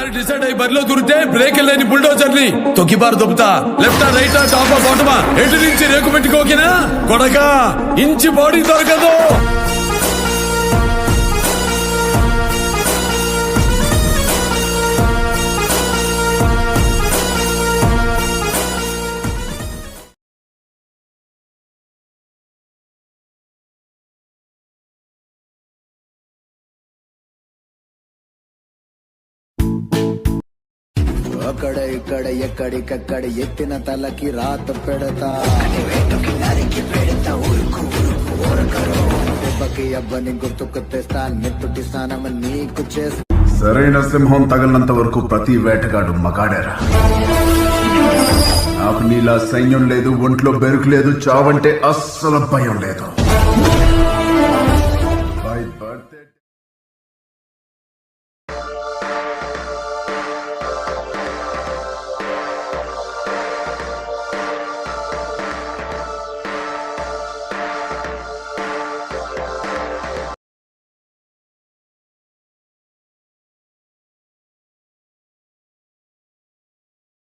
ఒక్కసారి డిసైడ్ అయ్యి బరిలో దూరితే బ్రేక్ లేని బుల్డోజర్ని తొక్కిబారు దొబ్బుతా. లెఫ్ట్ రైట్ టాప్ బాటమా ఎటు నుంచి రేకు పెట్టుకోకినా కొడక ఇంచి బాడీ దొరకదు. అక్కడ ఇక్కడ ఎక్కడికక్కడ ఎత్తిన తలకి రాత పెడతా. దెబ్బకి అబ్బని గుర్తుకు తెస్తా. నెత్తుటి స్నానం నీకు చేస్తా. సరైన సింహం తగిలినంత వరకు ప్రతి వేటగాడు మగాడేరా. నాకు నీలా సైన్యం లేదు, ఒంట్లో బెరుకు లేదు, చావంటే అస్సలు భయం లేదు.